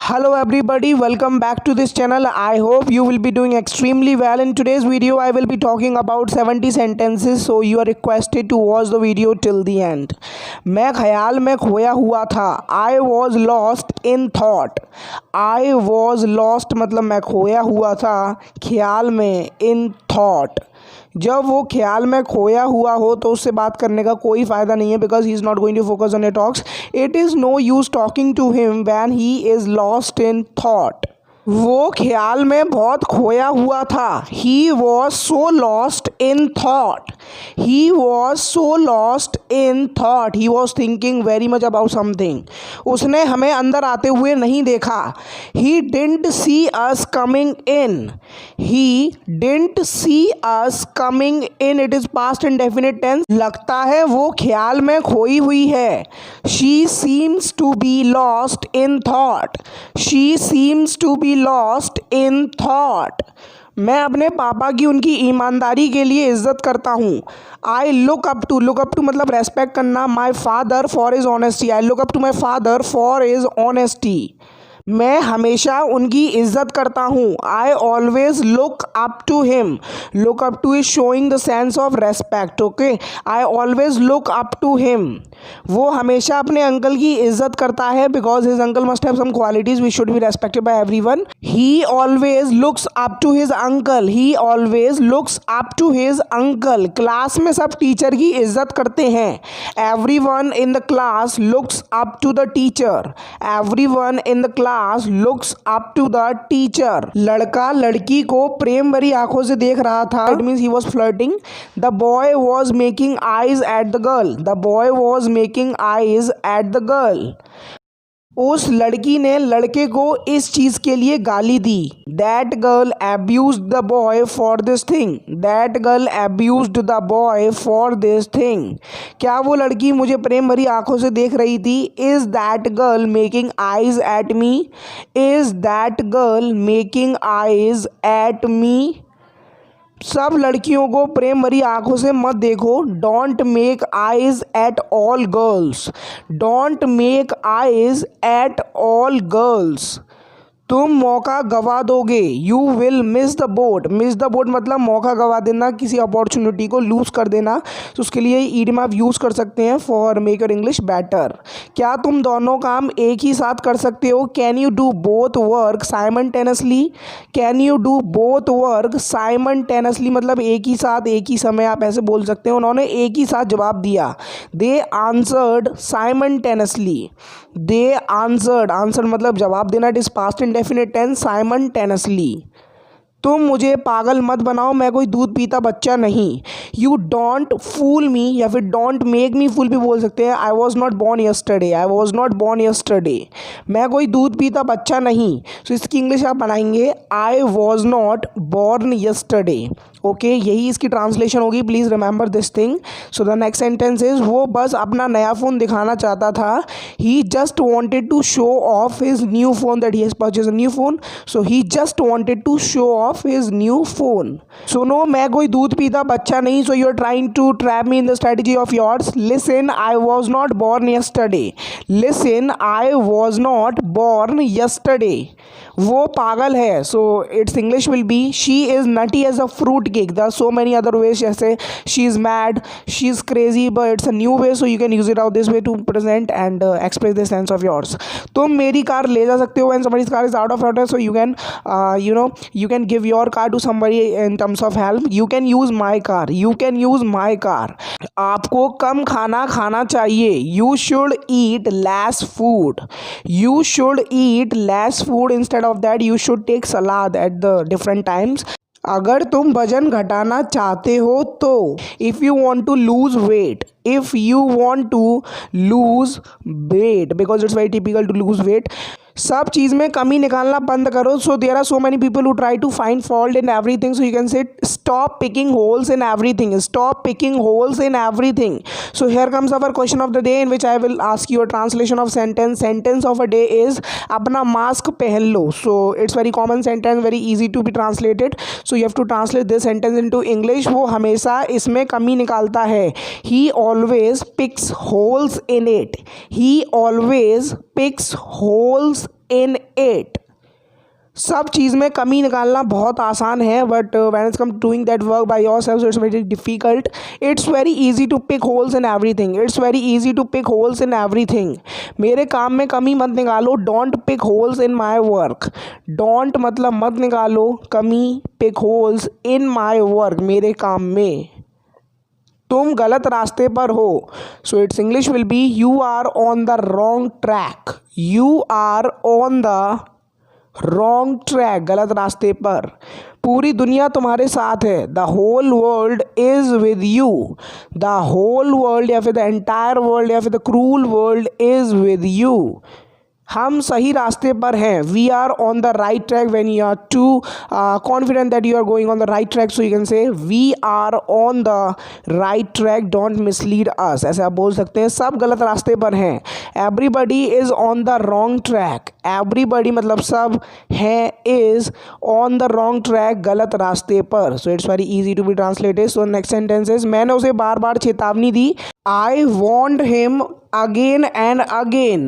Hello everybody, welcome back to this channel. I hope you will be doing extremely well. In today's video I will be talking about 70 sentences, so you are requested to watch the video till the end. मैं ख्याल में खोया हुआ था. I was lost in thought. I was lost मतलब मैं खोया हुआ था ख्याल में, in thought. जब वो ख्याल में खोया हुआ हो तो उससे बात करने का कोई फ़ायदा नहीं है, because he is not going to focus on your talks. It is no use talking to him when he is lost in thought. वो ख्याल में बहुत खोया हुआ था. He was so lost in thought. He was so lost in thought. He was thinking very much about something. उसने हमें अंदर आते हुए नहीं देखा. He didn't see us coming in. He didn't see us coming in. It is past indefinite tense. लगता है वो ख्याल में खोई हुई है. She seems to be lost in thought. She seems to be lost in thought. मैं अपने पापा की उनकी ईमानदारी के लिए इज्जत करता हूँ. I look up to. Look up to मतलब रेस्पेक्ट करना. My father for his honesty. I look up to my father for his honesty. मैं हमेशा उनकी इज्जत करता हूँ. I always look up to him. Look up to is showing the sense of respect. Okay, I always look up to him. वो हमेशा अपने uncle की इज्जत करता है because his uncle must have some qualities which should be respected by everyone. He always looks up to his uncle. He always looks up to his uncle. Class में सब teacher की इज्जत करते हैं. Everyone in the class looks up to the teacher. Everyone in the class looks up to the teacher. लड़का लड़की को प्रेम भरी आंखों से देख रहा था. It means he was flirting. The boy was making eyes at the girl. The boy was making eyes at the girl. उस लड़की ने लड़के को इस चीज़ के लिए गाली दी. That girl abused the boy for this thing. That girl abused the boy for this thing. क्या वो लड़की मुझे प्रेम भरी आंखों से देख रही थी? Is that girl making eyes at me? Is that girl making eyes at me? सब लड़कियों को प्रेम भरी आंखों से मत देखो. Don't make eyes at all girls. Don't make eyes at all girls. तुम मौका गवा दोगे. You will miss the boat. Miss the boat मतलब मौका गवा देना, किसी अपॉर्चुनिटी को लूज़ कर देना. तो उसके लिए ईडियम आप यूज़ कर सकते हैं for make your English better. क्या तुम दोनों काम एक ही साथ कर सकते हो? Can you do both work simultaneously? Can you do both work simultaneously मतलब एक ही साथ, एक ही समय, आप ऐसे बोल सकते हैं. उन्होंने एक ही साथ जवाब दिया. They answered simultaneously. They answered. Answer मतलब जवाब देना. It is past indefinite tense simultaneously. तुम मुझे पागल मत बनाओ, मैं कोई दूध पीता बच्चा नहीं. यू डोंट फूल मी या फिर डोंट मेक मी फूल भी बोल सकते हैं. आई was not born yesterday. I was not born yesterday. मैं कोई दूध पीता बच्चा नहीं. सो इसकी इंग्लिश आप बनाएंगे I was not born yesterday. Okay, यही इसकी ट्रांसलेशन होगी. Please remember this thing. So the next sentence is वो बस अपना नया फ़ोन दिखाना चाहता था. He just wanted to show off his new phone that he has purchase a new phone. So he just wanted to show off his new phone. सुनो, मैं कोई दूध पीता बच्चा नहीं. So you are trying to trap me in the strategy of yours. Listen, I was not born yesterday. Listen, I was not born yesterday. वो पागल है. So its English will be she is nutty as a fruit cake. There are so many other ways, जैसे she is mad, she is crazy, but it's a new way, so you can use it out this way to present and express the sense of yours. तुम मेरी car ले जा सकते हो when somebody's car is out of order, so you can you can give your car to somebody in terms of help. You can use my car. You can use my car. आपको कम खाना खाना चाहिए. You should eat less food. You should eat less food. Instead of that, you should take salad at the different times. अगर तुम वजन घटाना चाहते हो तो, if you want to lose weight. If you want to lose weight because it's very typical to lose weight. सब चीज़ में कमी निकालना बंद करो. So there are so many people who try to find fault in everything. So you can say stop picking holes in everything. Stop picking holes in everything. So here comes our question of the day in which I will ask you a translation of sentence. Sentence of a day is अपना mask पहन लो. So it's very common sentence, very easy to be translated. So you have to translate this sentence into English. वो हमेशा इसमें कमी निकालता है. He always picks holes in it. He always picks holes in it. सब चीज़ में कमी निकालना बहुत आसान है, but when it's come doing that work by yourself so it's very difficult. It's very easy to pick holes in everything. It's very easy to pick holes in everything. मेरे काम में कमी मत निकालो. Don't pick holes in my work. Don't मतलब मत निकालो कमी, pick holes in my work, मेरे काम में. तुम गलत रास्ते पर हो. So its English will be you are on the wrong track. You are on the wrong track, गलत रास्ते पर. पूरी दुनिया तुम्हारे साथ है. The whole world is with you. The whole world या फिर द एंटायर वर्ल्ड या फिर the cruel world is with you. हम सही रास्ते पर हैं. We are on the right track. When you are too confident that you are going on the right track, so you can say we are on the right track, don't mislead us. ऐसे आप बोल सकते हैं. सब गलत रास्ते पर हैं. Everybody is on the wrong track. Everybody मतलब सब हैं, is on the wrong track, गलत रास्ते पर. So it's very easy to be translated. So next sentence is मैंने उसे बार बार चेतावनी दी. I warned him again and again.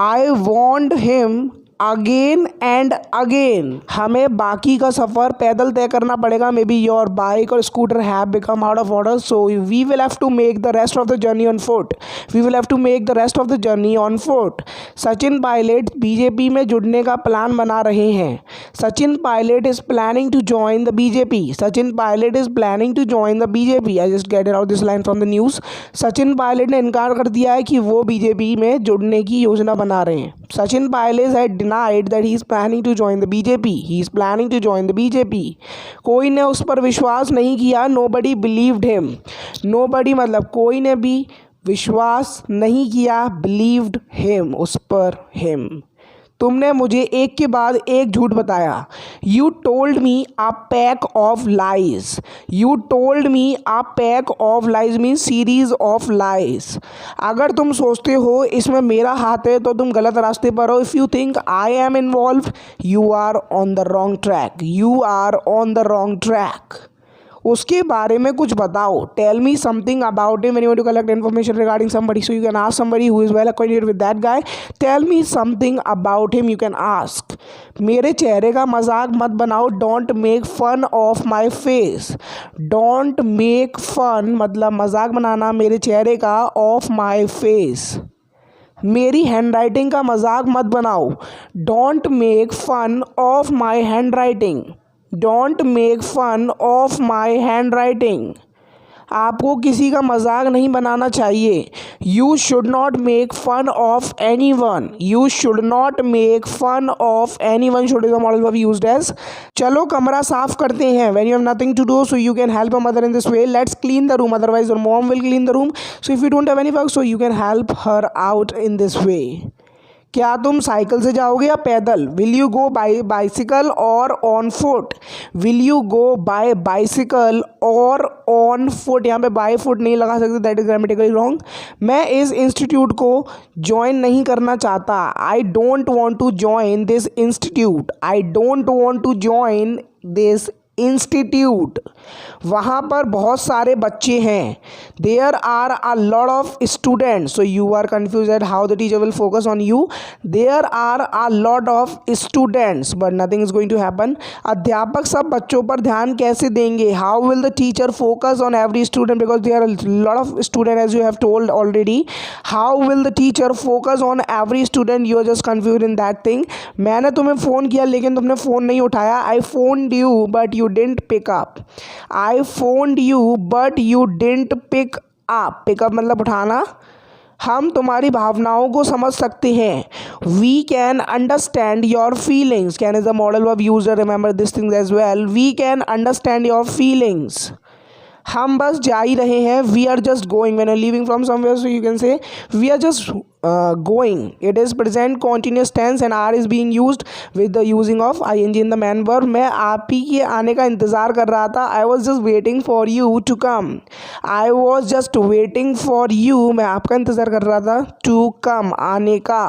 I warned him again and again. हमें बाकी का सफ़र पैदल तय करना पड़ेगा. मे बी योर बाइक और scooter have become out of order, so we will have to make the rest of the journey on foot. We will have to make the rest of the journey on foot. Sachin Pilot BJP में जुड़ने का plan बना रहे हैं. Sachin Pilot is planning to join the BJP. Sachin Pilot is planning to join the BJP. I just get it out this line from the news. Sachin Pilot ने इनकार कर दिया है कि वो बीजेपी में जुड़ने की योजना बना रहे हैं. Sachin Pilot had denied that he is planning to join the BJP. He is planning to join the BJP. कोई ने उस पर विश्वास नहीं किया. Nobody believed him. नोबडी मतलब कोई ने भी विश्वास नहीं किया. बिलीव्ड हिम, उस पर, हिम. तुमने मुझे एक के बाद एक झूठ बताया. You told me a pack of lies. You told me a pack of lies means series of lies. अगर तुम सोचते हो इसमें मेरा हाथ है तो तुम गलत रास्ते पर हो. If you think I am involve, you are on the wrong track. You are on the wrong track. उसके बारे में कुछ बताओ. Tell me something about him. When you want to collect information regarding somebody, so you can ask somebody who is well acquainted with that guy. Tell me something about him, you can ask. मेरे चेहरे का मजाक मत बनाओ. Don't make fun of my face. Don't make fun मतलब मजाक बनाना मेरे चेहरे का, ऑफ माई फेस. मेरी हैंड राइटिंग का मजाक मत बनाओ. Don't make fun of my handwriting. Don't make fun of my handwriting. आपको किसी का मजाक नहीं बनाना चाहिए. You should not make fun of anyone. You should not make fun of anyone should is the modal verb used as. चलो कमरा साफ करते हैं. When you have nothing to do, so you can help your mother in this way. Let's clean the room, otherwise your mom will clean the room. So if you don't have any work, so you can help her out in this way. क्या तुम cycle से जाओगे या पैदल? Will you go by bicycle or on foot? Will you go by bicycle or on foot. यहाँ पे by foot नहीं लगा सकते, दैट इज ग्रामेटिकली रॉन्ग. मैं इस इंस्टीट्यूट को ज्वाइन नहीं करना चाहता. I don't want to join this institute. I don't want to join this institute. वहाँ पर बहुत सारे बच्चे हैं. There are a lot of students. So you are confuse at how the teacher will focus on you. There are a lot of students but nothing is going to happen. अध्यापक सब बच्चों पर ध्यान कैसे देंगे? How will the teacher focus on every student because there are lot of student as you have told already. How will the teacher focus on every student? You are just confuse in that thing. मैंने तुम्हें phone किया लेकिन तुमने phone नहीं उठाया. I phoned you but you didn't pick up. I phoned you but you didn't pick up. Pick up मतलब उठाना. हम तुम्हारी भावनाओं को समझ सकते हैं. We can understand your feelings. Can is the modal verb used. Remember these things as well. We can understand your feelings. हम बस जा ही रहे हैं. We are just going. When you are leaving from somewhere, so you can say we are just going. It is present continuous tense and are is being used with the using of ing in the main verb. मैं आप ही के आने का इंतज़ार कर रहा था. I was just waiting for you to come. I was just waiting for you. मैं आपका इंतज़ार कर रहा था. टू कम, आने का.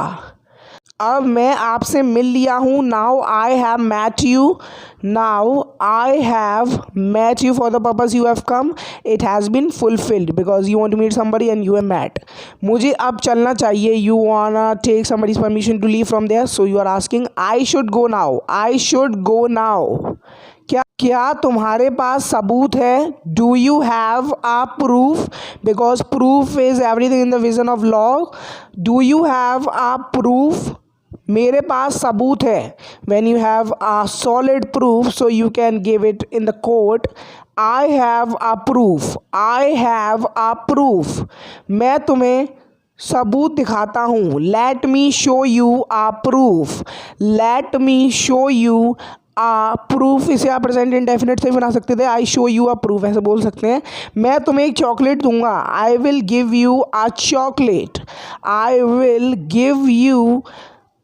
अब मैं आपसे मिल लिया हूँ. Now I have met you. Now I have met you for the purpose you have come. It has been fulfilled because you want to meet somebody and you have met. मुझे अब चलना चाहिए. You wanna take somebody's permission to leave from there, so you are asking I should go now. I should go now. क्या तुम्हारे पास सबूत है? Do you have a proof? Because proof is everything in the vision of law. Do you have a proof? मेरे पास सबूत है. When you have a solid proof, so you can give it in the court. I have a proof. I have a proof. मैं तुम्हें सबूत दिखाता हूँ. Let me show you a proof. Let me show you proof. इसे आप present indefinite से बना सकते थे. I show you a proof ऐसे बोल सकते हैं. मैं तुम्हें एक चॉकलेट दूंगा. I will give you a chocolate. I will give you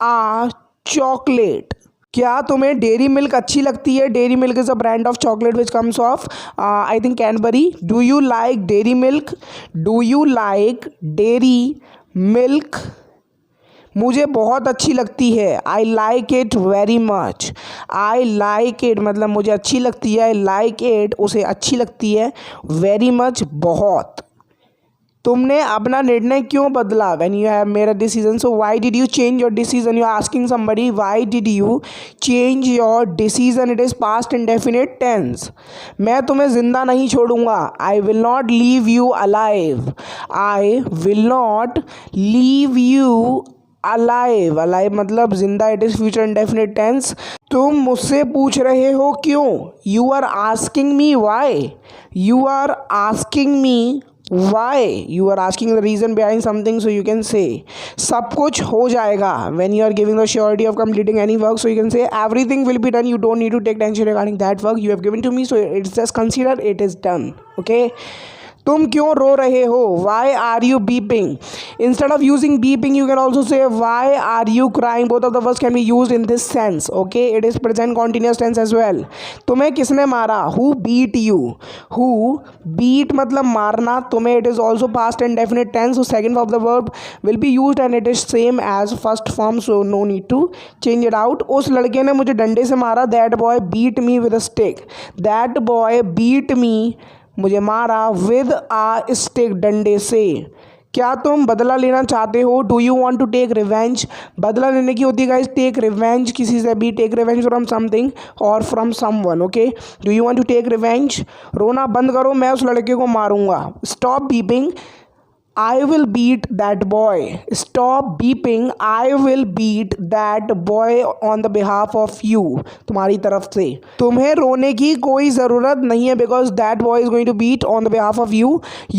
a chocolate. क्या तुम्हें डेयरी मिल्क अच्छी लगती है? Dairy milk is a brand of chocolate which comes of I think Cadbury. Do you like dairy milk? Do you like dairy milk? मुझे बहुत अच्छी लगती है. I like it very much. I like it मतलब मुझे अच्छी लगती है. आई लाइक इट उसे अच्छी लगती है. वेरी मच बहुत. तुमने अपना निर्णय क्यों बदला? When you have made a decision, so why did you change your decision? You are asking somebody why did you change your decision. It is past indefinite tense. मैं तुम्हें जिंदा नहीं छोड़ूंगा. I will not leave you alive. I will not leave you alive. Alive मतलब जिंदा. It is future indefinite tense. तुम मुझसे पूछ रहे हो क्यों? You are asking me why. You are asking me why. You are asking the reason behind something, so you can say सब कुछ हो जाएगा. when you are giving the surety of completing any work, so you can say everything will be done. You don't need to take tension regarding that work you have given to me, so it's just consider it is done. Okay. तुम क्यों रो रहे हो? Why are you beeping? Instead of using beeping, you can also say why are you crying. Both of the words can be used in this sense. Okay, it is present continuous tense as well. तुम्हें किसने मारा? Who beat you? Who beat मतलब मारना. तुम्हें it is also past and definite tense. So second form of the verb will be used and it is same as first form. So no need to change it out. उस लड़के ने मुझे डंडे से मारा. That boy beat me with a stick. That boy beat me मुझे मारा with uh stick डंडे से. क्या तुम बदला लेना चाहते हो? Do you want to take revenge. बदला लेने की होती है गाइस टेक रिवेंज किसी से भी. टेक रिवेंज फ्रॉम समथिंग और from someone. Okay. Do you want to take revenge. रोना बंद करो, मैं उस लड़के को मारूंगा. Stop weeping. I will beat that boy. Stop beeping. I will beat that boy on the behalf of you. तुम्हारी तरफ से. तुम्हें रोने की कोई ज़रूरत नहीं है because that boy is going to beat on the behalf of you.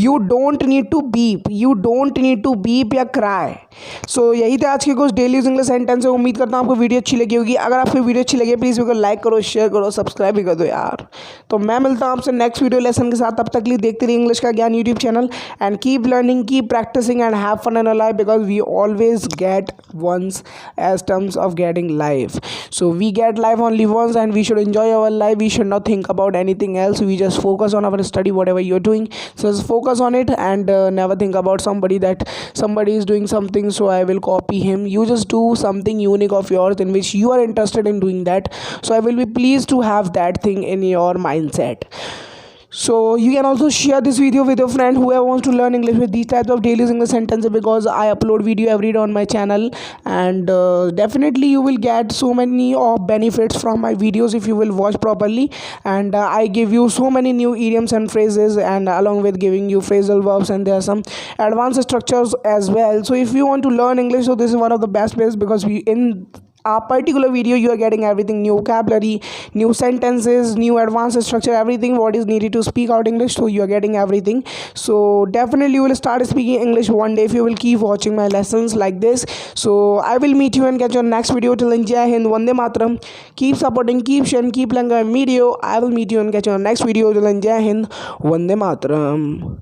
You don't need to beep. You don't need to beep या cry. So यही थे आज के कुछ डेली इंग्लिश सेंटेंस. उम्मीद करता हूँ आपको वीडियो अच्छी लगी होगी. अगर आपको वीडियो अच्छी लगी प्लीज़ वीडियो को लाइक करो, शेयर करो, सब्सक्राइब भी कर दो यार. तो मैं मिलता हूँ आपसे नेक्स्ट वीडियो लेसन के साथ. तब तक के लिए देखते रहिए इंग्लिश का ज्ञान YouTube channel. And keep learning, keep practicing and have fun in your life because we always get once as terms of getting life. So we get life only once and we should enjoy our life. We should not think about anything else. We just focus on our study, whatever you're doing. So just focus on it and never think about somebody that somebody is doing something so I will copy him. You just do something unique of yours in which you are interested in doing that. So I will be pleased to have that thing in your mindset. So you can also share this video with your friend whoever wants to learn English with these types of daily English sentences because I upload video every day on my channel and definitely you will get so many of benefits from my videos if you will watch properly. And I give you so many new idioms and phrases and along with giving you phrasal verbs and there are some advanced structures as well. So if you want to learn English, so this is one of the best ways because we in a particular video you are getting everything, new vocabulary, new sentences, new advanced structure, everything what is needed to speak out English. So you are getting everything. So definitely you will start speaking English one day if you will keep watching my lessons like this. So I will meet you and catch your next video. Till then, Jai Hind, Vande Mataram. Keep supporting, keep sharing, keep learning my video. I will meet you and catch your next video. Till then, Jai Hind, Vande Mataram.